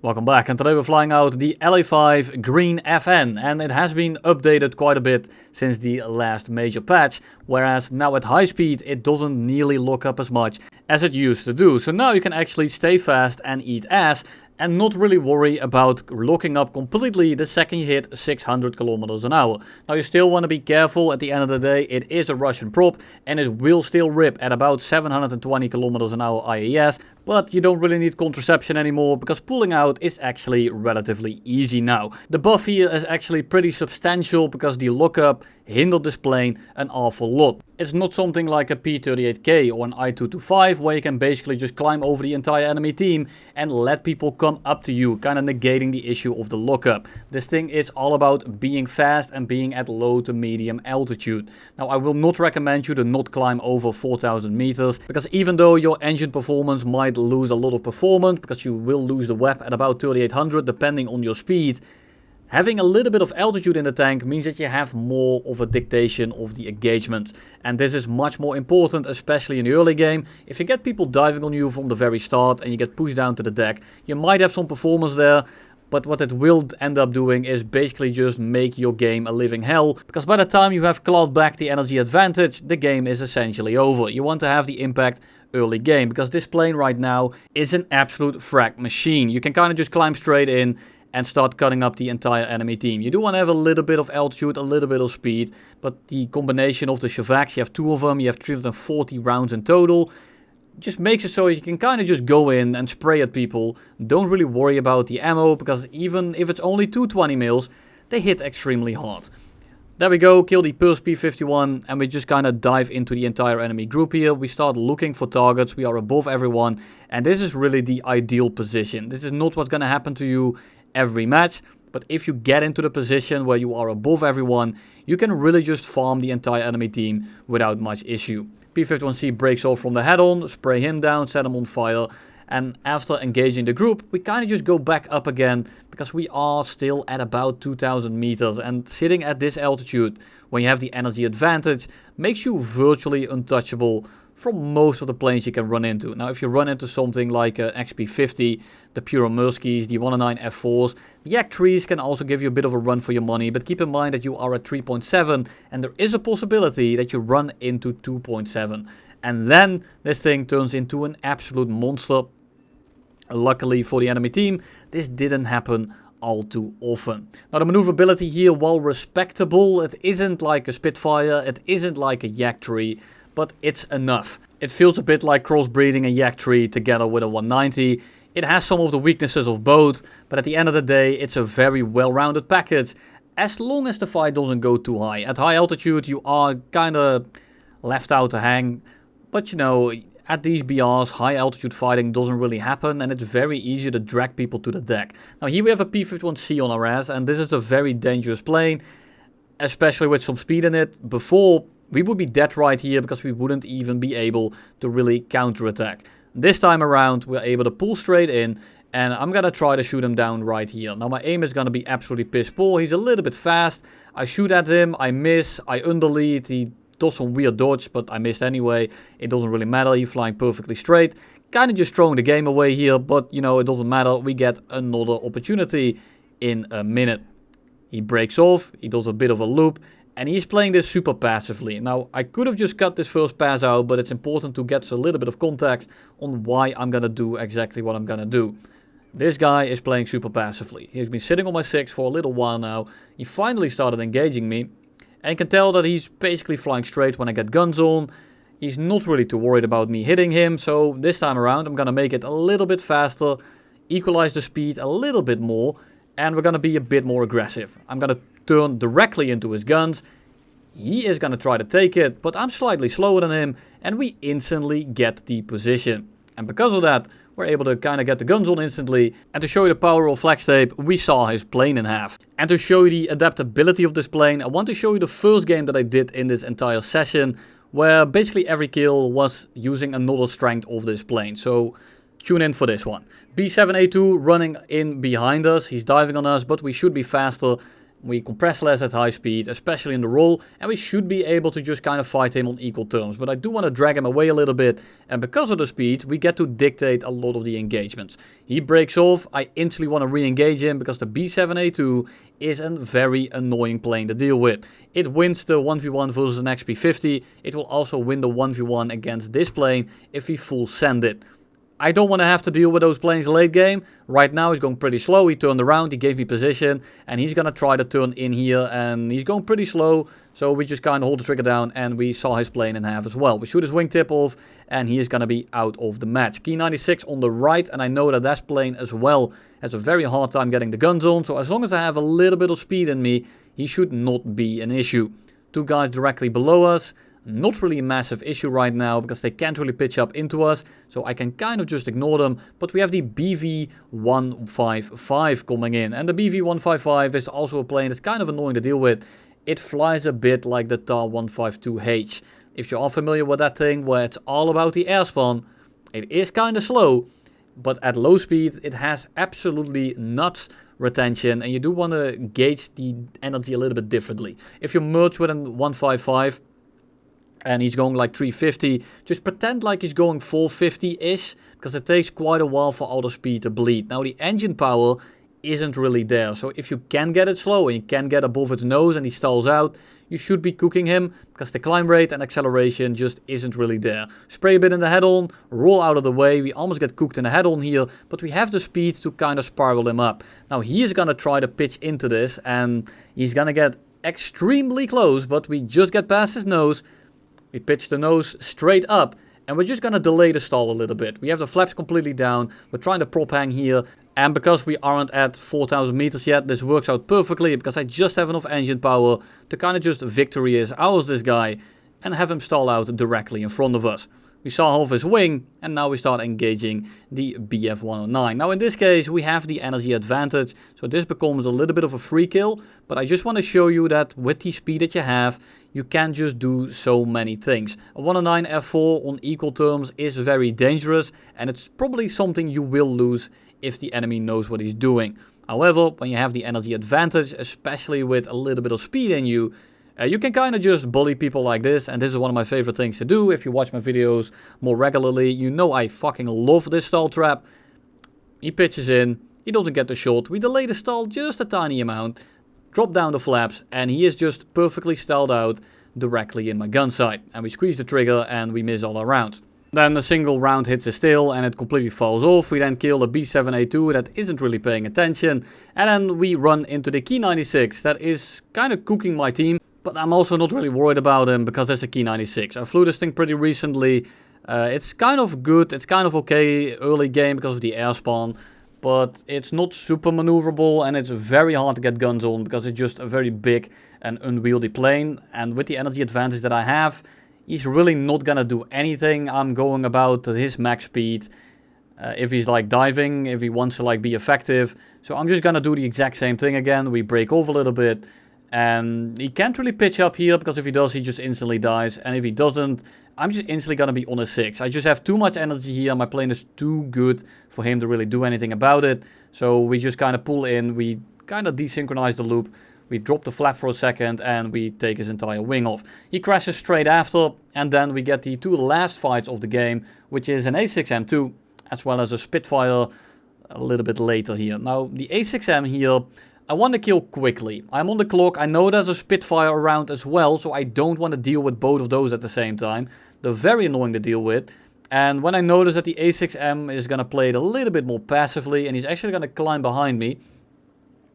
Welcome back, and today we're flying out the La-5 Green FN, and it has been updated quite a bit since the last major patch, whereas now at high speed it doesn't nearly lock up as much as it used to do. So now you can actually stay fast and eat ass and not really worry about locking up completely the second you hit 600 kilometers an hour. Now you still want to be careful. At the end of the day, it is a Russian prop and it will still rip at about 720 kilometers an hour IAS, but you don't really need contraception anymore because pulling out is actually relatively easy now. The buff here is actually pretty substantial because the lockup hindered this plane an awful lot. It's not something like a P-38K or an I-225 where you can basically just climb over the entire enemy team and let people come up to you, kind of negating the issue of the lockup. This thing is all about being fast and being at low to medium altitude. Now I will not recommend you to not climb over 4,000 meters because even though your engine performance might lose a lot of performance because you will lose the WEP at about 3800 depending on your speed, having a little bit of altitude in the tank means that you have more of a dictation of the engagement. And this is much more important, especially in the early game. If you get people diving on you from the very start and you get pushed down to the deck, you might have some performance there. But what it will end up doing is basically just make your game a living hell. Because by the time you have clawed back the energy advantage, the game is essentially over. You want to have the impact early game. Because this plane right now is an absolute frag machine. You can kind of just climb straight in and start cutting up the entire enemy team. You do want to have a little bit of altitude, a little bit of speed, but the combination of the Shavaks, you have two of them, you have 340 rounds in total, just makes it so you can kind of just go in and spray at people. Don't really worry about the ammo, because even if it's only 220 mils, they hit extremely hard. There we go, kill the Pulse P-51, and we just kind of dive into the entire enemy group here. We start looking for targets, we are above everyone, and this is really the ideal position. This is not what's going to happen to you every match, but if you get into the position where you are above everyone, you can really just farm the entire enemy team without much issue. P-51C breaks off from the head-on, spray him down, set him on fire, and after engaging the group, we kind of just go back up again because we are still at about 2000 meters, and sitting at this altitude when you have the energy advantage makes you virtually untouchable from most of the planes you can run into. Now if you run into something like XP50, the Puro-Murskys, the 109 F4s, the Yak-3s can also give you a bit of a run for your money, but keep in mind that you are at 3.7 and there is a possibility that you run into 2.7. And then this thing turns into an absolute monster. Luckily for the enemy team, this didn't happen all too often. Now the maneuverability here, while respectable, it isn't like a Spitfire, it isn't like a Yak-3, but it's enough. It feels a bit like crossbreeding a Yak-3 together with a 190. It has some of the weaknesses of both, but at the end of the day, it's a very well-rounded package, as long as the fight doesn't go too high. At high altitude, you are kind of left out to hang, but you know, at these BRs, high altitude fighting doesn't really happen, and it's very easy to drag people to the deck. Now here we have a P-51C on our ass, and this is a very dangerous plane, especially with some speed in it. Before, we would be dead right here because we wouldn't even be able to really counterattack. This time around, we're able to pull straight in, and I'm gonna try to shoot him down right here. Now my aim is gonna be absolutely piss poor. He's a little bit fast. I shoot at him, I miss, I underlead. He does some weird dodge, but I missed anyway. It doesn't really matter, he's flying perfectly straight. Kind of just throwing the game away here, but you know, it doesn't matter. We get another opportunity in a minute. He breaks off, he does a bit of a loop, and he's playing this super passively. Now, I could have just cut this first pass out, but it's important to get a little bit of context on why I'm gonna do exactly what I'm gonna do. This guy is playing super passively. He's been sitting on my 6 for a little while now. He finally started engaging me, and you can tell that he's basically flying straight when I get guns on. He's not really too worried about me hitting him, so this time around I'm gonna make it a little bit faster, equalize the speed a little bit more, and we're gonna be a bit more aggressive. I'm gonna turn directly into his guns. He is gonna try to take it, but I'm slightly slower than him, and we instantly get the position. And because of that, we're able to kind of get the guns on instantly. And to show you the power of flex tape, we saw his plane in half. And to show you the adaptability of this plane, I want to show you the first game that I did in this entire session, where basically every kill was using another strength of this plane. So tune in for this one. B7A2 running in behind us. He's diving on us, but we should be faster. We compress less at high speed, especially in the roll, and we should be able to just kind of fight him on equal terms. But I do want to drag him away a little bit, and because of the speed, we get to dictate a lot of the engagements. He breaks off, I instantly want to re-engage him because the B7A2 is a very annoying plane to deal with. It wins the 1v1 versus an XP50, it will also win the 1v1 against this plane if we full send it. I don't want to have to deal with those planes late game. Right now he's going pretty slow. He turned around, he gave me position, and he's going to try to turn in here, and he's going pretty slow. So we just kind of hold the trigger down, and we saw his plane in half as well. We shoot his wingtip off, and he is going to be out of the match. Key 96 on the right, and I know that that plane as well has a very hard time getting the guns on. So as long as I have a little bit of speed in me, he should not be an issue. Two guys directly below us. Not really a massive issue right now because they can't really pitch up into us, so I can kind of just ignore them. But we have the BV-155 coming in, and the BV-155 is also a plane that's kind of annoying to deal with. It flies a bit like the TAR-152H. If you are familiar with that thing where it's all about the airspan, it is kind of slow, but at low speed it has absolutely nuts retention, and you do want to gauge the energy a little bit differently. If you merge with a 155, and he's going like 350, just pretend like he's going 450-ish, because it takes quite a while for all the speed to bleed. Now the engine power isn't really there, so if you can get it slow and you can get above its nose and he stalls out, you should be cooking him, because the climb rate and acceleration just isn't really there. Spray a bit in the head-on, roll out of the way, we almost get cooked in the head-on here, but we have the speed to kind of spiral him up. Now he is going to try to pitch into this, and he's going to get extremely close, but we just get past his nose. We pitch the nose straight up, and we're just going to delay the stall a little bit. We have the flaps completely down, we're trying to prop hang here, and because we aren't at 4,000 meters yet, this works out perfectly, because I just have enough engine power to kind of just victory is ours this guy, and have him stall out directly in front of us. We saw half his wing, and now we start engaging the BF-109. Now in this case, we have the energy advantage, so this becomes a little bit of a free kill, but I just want to show you that with the speed that you have, you can just do so many things. A 109 F4 on equal terms is very dangerous, and it's probably something you will lose if the enemy knows what he's doing. However, when you have the energy advantage, especially with a little bit of speed in you, you can kind of just bully people like this, and this is one of my favorite things to do. If you watch my videos more regularly, you know I fucking love this stall trap. He pitches in, he doesn't get the shot, we delay the stall just a tiny amount, drop down the flaps, and he is just perfectly stalled out directly in my gun sight. And we squeeze the trigger and we miss all our rounds. Then a single round hits his tail and it completely falls off. We then kill the B7A2 that isn't really paying attention, and then we run into the Key 96 that is kind of cooking my team. But I'm also not really worried about him because it's a Key 96. I flew this thing pretty recently. It's kind of good, it's kind of okay early game because of the airspan. But it's not super maneuverable, and it's very hard to get guns on because it's just a very big and unwieldy plane. And with the energy advantage that I have, he's really not gonna do anything. I'm going about his max speed. If he's like diving, if he wants to like be effective. So I'm just gonna do the exact same thing again. We break off a little bit. And he can't really pitch up here, because if he does, he just instantly dies. And if he doesn't, I'm just instantly going to be on a 6. I just have too much energy here. My plane is too good for him to really do anything about it. So we just kind of pull in. We kind of desynchronize the loop. We drop the flap for a second, and we take his entire wing off. He crashes straight after, and then we get the two last fights of the game, which is an A6M2, as well as a Spitfire a little bit later here. Now, the A6M here, I want to kill quickly. I'm on the clock. I know there's a Spitfire around as well, so I don't want to deal with both of those at the same time. They're very annoying to deal with. And when I notice that the A6M is going to play it a little bit more passively, and he's actually going to climb behind me,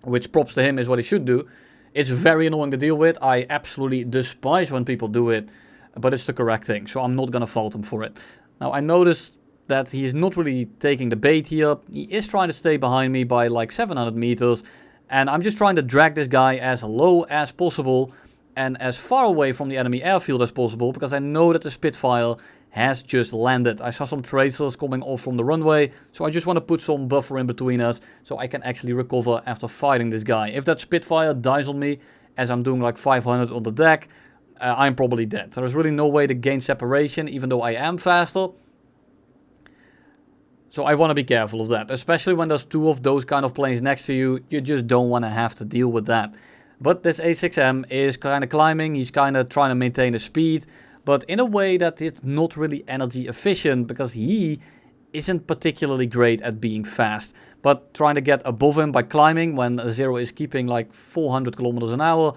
which props to him is what he should do, it's very annoying to deal with. I absolutely despise when people do it, but it's the correct thing, so I'm not going to fault him for it. Now, I noticed that he is not really taking the bait here. He is trying to stay behind me by like 700 meters, and I'm just trying to drag this guy as low as possible and as far away from the enemy airfield as possible, because I know that the Spitfire has just landed. I saw some tracers coming off from the runway, so I just want to put some buffer in between us so I can actually recover after fighting this guy. If that Spitfire dies on me as I'm doing like 500 on the deck, I'm probably dead. There's really no way to gain separation, even though I am faster. So I want to be careful of that, especially when there's two of those kind of planes next to you. You just don't want to have to deal with that. But this A6M is kind of climbing, he's kind of trying to maintain the speed, but in a way that it's not really energy efficient, because he isn't particularly great at being fast. But trying to get above him by climbing when a Zero is keeping like 400 kilometers an hour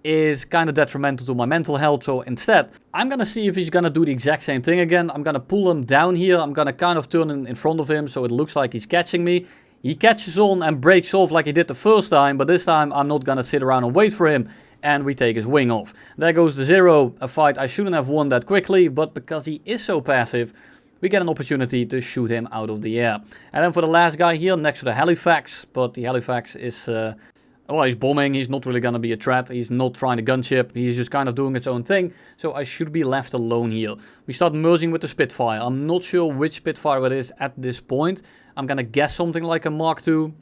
is kind of detrimental to my mental health. So instead, I'm gonna see if he's gonna do the exact same thing again. I'm gonna pull him down here. I'm gonna kind of turn in front of him so it looks like he's catching me. He catches on and breaks off like he did the first time, but this time I'm not gonna sit around and wait for him, and we take his wing off. There goes the Zero, a fight I shouldn't have won that quickly, but because he is so passive, we get an opportunity to shoot him out of the air. And then for the last guy here, next to the Halifax, but the Halifax is, well, he's bombing, he's not really gonna be a threat, he's not trying to gunship, he's just kind of doing its own thing, so I should be left alone here. We start merging with the Spitfire. I'm not sure which Spitfire it is at this point. I'm gonna guess something like a Mark II,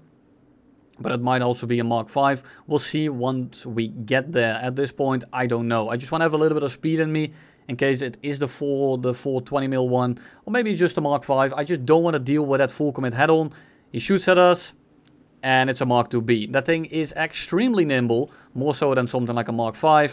but it might also be a Mark V. We'll see once we get there. At this point, I don't know. I just want to have a little bit of speed in me, in case it is the 420mm one, or maybe it's just a Mark V. I just don't want to deal with that full commit head on. He shoots at us, and it's a Mark IIB. That thing is extremely nimble, more so than something like a Mark V.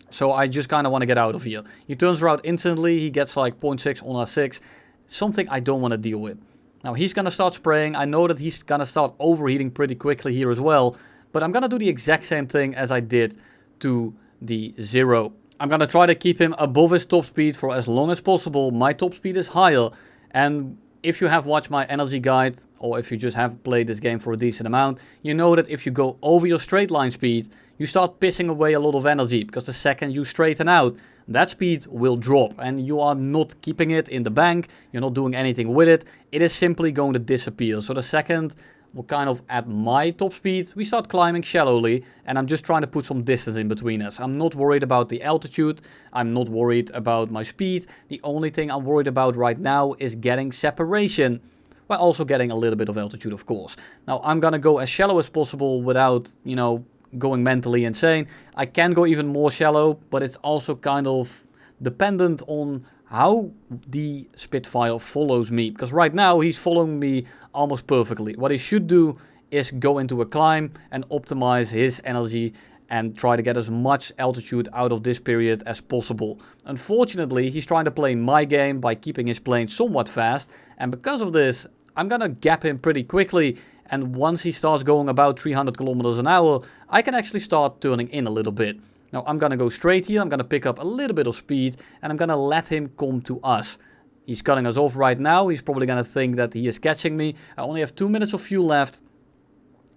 So I just kind of want to get out of here. He turns around instantly, he gets like 0.6 on R6, something I don't want to deal with. Now he's going to start spraying. I know that he's going to start overheating pretty quickly here as well, but I'm going to do the exact same thing as I did to the Zero. I'm going to try to keep him above his top speed for as long as possible. My top speed is higher, and if you have watched my energy guide, or if you just have played this game for a decent amount, you know that if you go over your straight line speed, you start pissing away a lot of energy, because the second you straighten out, that speed will drop, and you are not keeping it in the bank, you're not doing anything with it, it is simply going to disappear. So the second we're kind of at my top speed, we start climbing shallowly, and I'm just trying to put some distance in between us. I'm not worried about the altitude, I'm not worried about my speed, the only thing I'm worried about right now is getting separation, while also getting a little bit of altitude, of course. Now I'm gonna go as shallow as possible without, you know, going mentally insane. I can go even more shallow, but it's also kind of dependent on how the Spitfire follows me, because right now he's following me almost perfectly. What he should do is go into a climb and optimize his energy and try to get as much altitude out of this period as possible. Unfortunately, he's trying to play my game by keeping his plane somewhat fast, and because of this, I'm gonna gap him pretty quickly, and once he starts going about 300 kilometers an hour, I can actually start turning in a little bit. Now I'm gonna go straight here, I'm gonna pick up a little bit of speed, and I'm gonna let him come to us. He's cutting us off right now, he's probably gonna think that he is catching me. I only have 2 minutes of fuel left,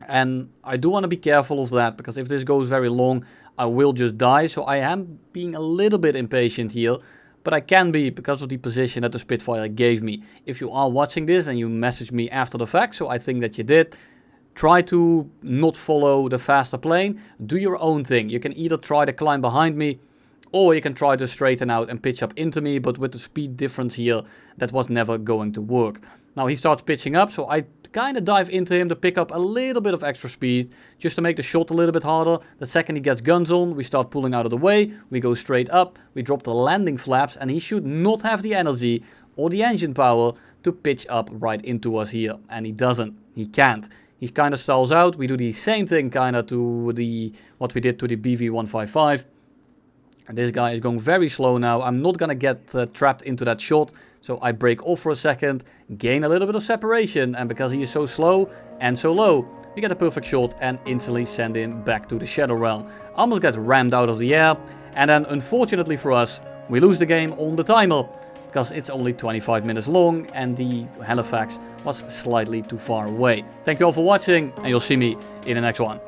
and I do want to be careful of that, because if this goes very long, I will just die. So I am being a little bit impatient here, but I can be because of the position that the Spitfire gave me. If you are watching this and you message me after the fact, so I think that you did, try to not follow the faster plane, do your own thing. You can either try to climb behind me, or you can try to straighten out and pitch up into me, but with the speed difference here, that was never going to work. Now he starts pitching up, so I kind of dive into him to pick up a little bit of extra speed, just to make the shot a little bit harder. The second he gets guns on, we start pulling out of the way, we go straight up, we drop the landing flaps, and he should not have the energy or the engine power to pitch up right into us here, and he doesn't, he can't. He kind of stalls out. We do the same thing kind of to what we did to the BV-155. And this guy is going very slow now. I'm not going to get trapped into that shot. So I break off for a second, gain a little bit of separation. And because he is so slow and so low, we get a perfect shot and instantly send him back to the Shadow Realm. Almost get rammed out of the air. And then unfortunately for us, we lose the game on the timer, because it's only 25 minutes long and the Halifax was slightly too far away. Thank you all for watching, and you'll see me in the next one.